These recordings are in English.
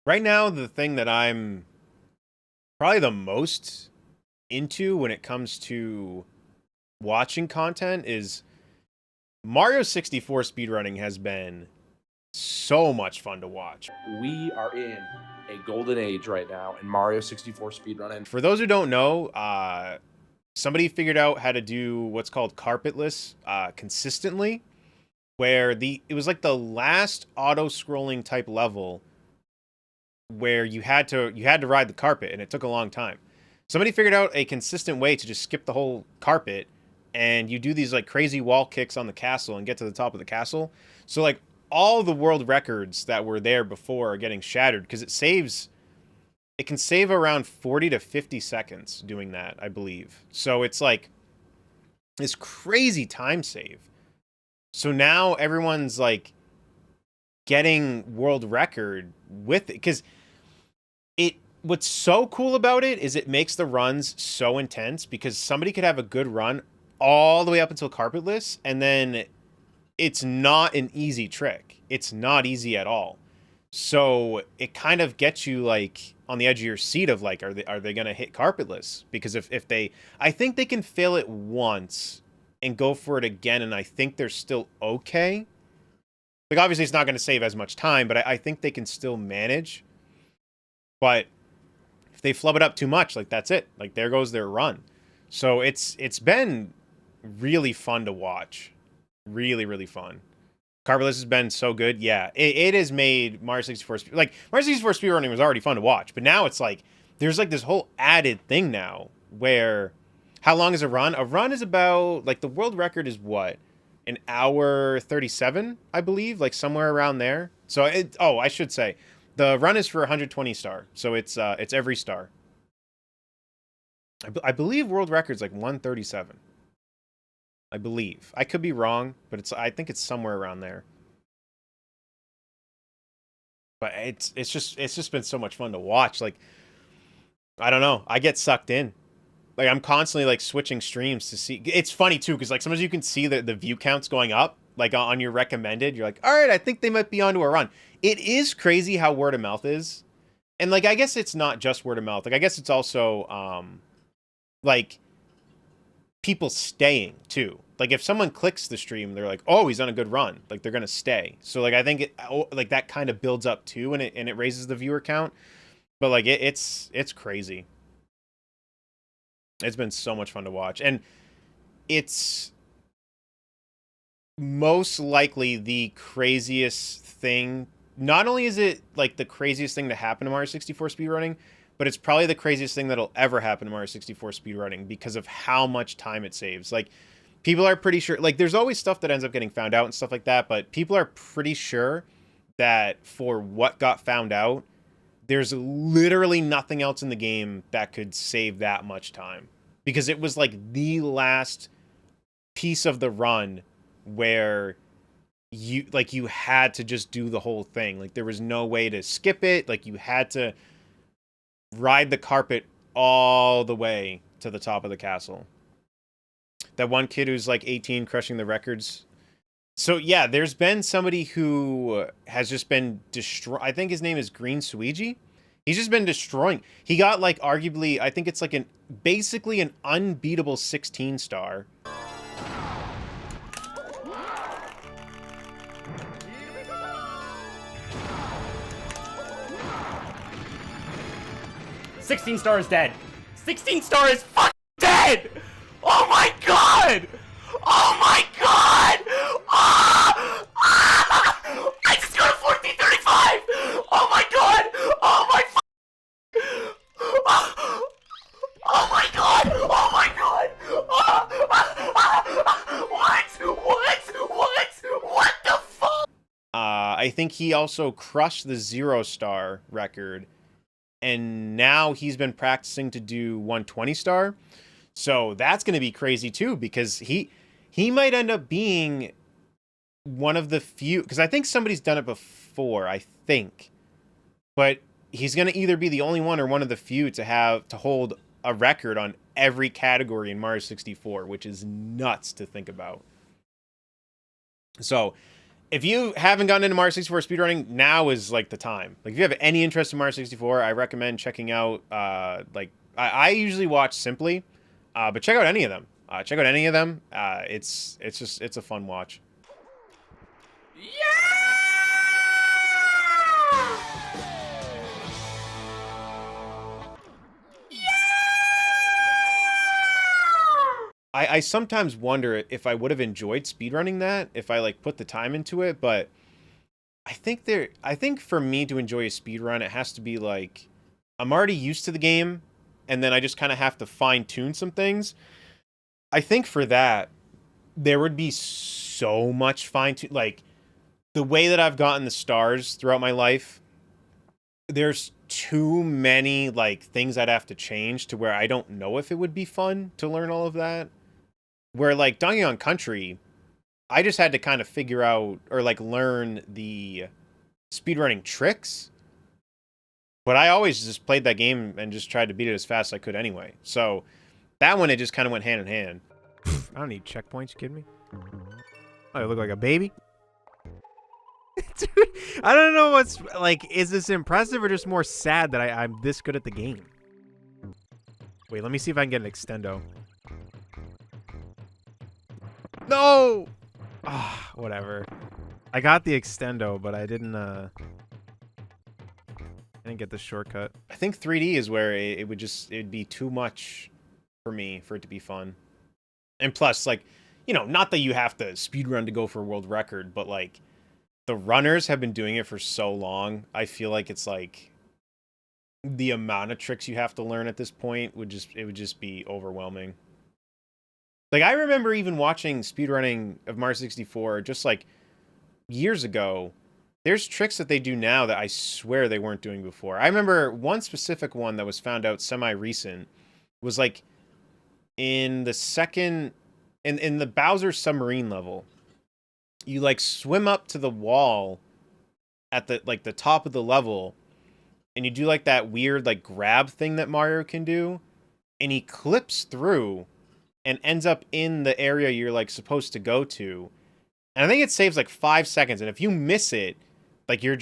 Right now, the thing that I'm probably the most into when it comes to watching content is Mario 64 speedrunning has been so much fun to watch. We are in a golden age right now in Mario 64 speedrunning. For those who don't know, somebody figured out how to do what's called carpetless consistently, where it was like the last auto-scrolling type level where you had to ride the carpet, and it took a long time. Somebody figured out a consistent way to just skip the whole carpet, and you do these like crazy wall kicks on the castle and get to the top of the castle. So like all the world records that were there before are getting shattered because it can save around 40 to 50 seconds doing that, I believe. So it's like this crazy time save. So now everyone's like getting world record with it because what's so cool about it is it makes the runs so intense because somebody could have a good run all the way up until carpetless, and then it's not an easy trick. It's not easy at all. So it kind of gets you like on the edge of your seat of like, are they gonna hit carpetless? Because if they, I think they can fail it once and go for it again, and I think they're still okay. Like obviously it's not gonna save as much time, but I think they can still manage. But if they flub it up too much, like that's it. Like there goes their run. So it's been really fun to watch. Really, really fun. Carpetless has been so good. Yeah, it has made Mario 64 like Mario 64 speedrunning was already fun to watch, but now it's like there's like this whole added thing now where how long is a run? A run is about like the world record is what? An hour 37, I believe, like somewhere around there. So I should say the run is for 120 star. So it's every star. I believe world record's like 137. I believe. I could be wrong, but I think it's somewhere around there. But it's just been so much fun to watch. Like I don't know, I get sucked in. Like I'm constantly like switching streams to see. It's funny too because like sometimes you can see the view counts going up like on your recommended. You're like, all right, I think they might be onto a run. It is crazy how word of mouth is, and like I guess it's not just word of mouth. Like I guess it's also like people staying too. Like if someone clicks the stream, they're like, "Oh, he's on a good run." Like they're gonna stay. So like I think like that kind of builds up too, and it raises the viewer count. But like it's crazy. It's been so much fun to watch, and it's most likely the craziest thing. Not only is it like the craziest thing to happen to Mario 64 speedrunning, but it's probably the craziest thing that'll ever happen to Mario 64 speedrunning because of how much time it saves. Like people are pretty sure, like there's always stuff that ends up getting found out and stuff like that, but people are pretty sure that for what got found out, there's literally nothing else in the game that could save that much time because it was like the last piece of the run where you had to just do the whole thing. Like there was no way to skip it. Like you had to ride the carpet all the way to the top of the castle. That one kid who's like 18 crushing the records. So yeah, there's been somebody who has just been I think his name is Green Suigi. He's just been destroying. He got like arguably, I think it's like basically an unbeatable 16 star. $16 is dead. $16 is fucking dead! Oh my god! Oh my god! Ah! Ah! I just got a 1435! Oh my god! Oh my oh my god! Oh my god! What the fuck? I think he also crushed the 0-star record, and now he's been practicing to do 120 star. So that's going to be crazy too, because he might end up being one of the few, because I think somebody's done it before, I think. But he's going to either be the only one or one of the few to hold a record on every category in Mario 64, which is nuts to think about. So if you haven't gotten into Mario 64 speedrunning, now is like the time. Like if you have any interest in Mario 64, I recommend checking out like I usually watch Simply, but check out any of them. Check out any of them. It's a fun watch. I sometimes wonder if I would have enjoyed speedrunning that if I like put the time into it, but I think for me to enjoy a speedrun, it has to be like I'm already used to the game, and then I just kind of have to fine tune some things. I think for that, there would be so much fine tune, like the way that I've gotten the stars throughout my life. There's too many like things I'd have to change to where I don't know if it would be fun to learn all of that. Where like Donkey Kong Country, I just had to kind of figure out or like learn the speedrunning tricks. But I always just played that game and just tried to beat it as fast as I could anyway. So that one, it just kind of went hand in hand. I don't need checkpoints, you kidding me? I look like a baby. Dude, I don't know what's like, is this impressive or just more sad that I'm this good at the game? Wait, let me see if I can get an extendo. No! Ah, whatever. I got the extendo, but I didn't get the shortcut. I think 3D is where it'd be too much for me for it to be fun. And plus, like, you know, not that you have to speedrun to go for a world record, but like the runners have been doing it for so long. I feel like it's like the amount of tricks you have to learn at this point would just be overwhelming. Like, I remember even watching speedrunning of Mario 64 just, like, years ago. There's tricks that they do now that I swear they weren't doing before. I remember one specific one that was found out semi-recent was, like, in the second... In the Bowser submarine level, you, like, swim up to the wall at the, like, the top of the level, and you do, like, that weird, like, grab thing that Mario can do, and he clips through... and ends up in the area you're, like, supposed to go to. And I think it saves, like, 5 seconds. And if you miss it, like, you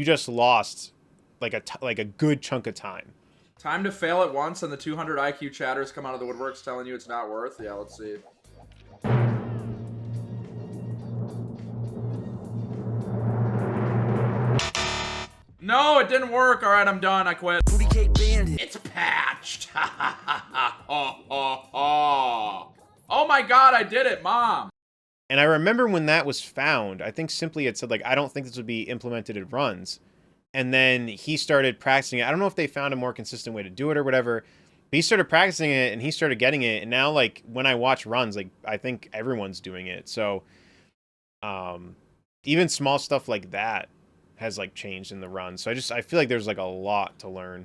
just lost, like, a good chunk of time. Time to fail at once and the 200 IQ chatters come out of the woodworks telling you it's not worth? Yeah, let's see. No, it didn't work. All right, I'm done. I quit. Booty cake bandit. It's patched. Oh my god, I did it, Mom. And I remember when that was found, I think Simply had said, like, I don't think this would be implemented in runs. And then he started practicing it. I don't know if they found a more consistent way to do it or whatever. But he started practicing it, and he started getting it. And now, like, when I watch runs, like, I think everyone's doing it. So, even small stuff like that has, like, changed in the run. So I feel like there's, like, a lot to learn.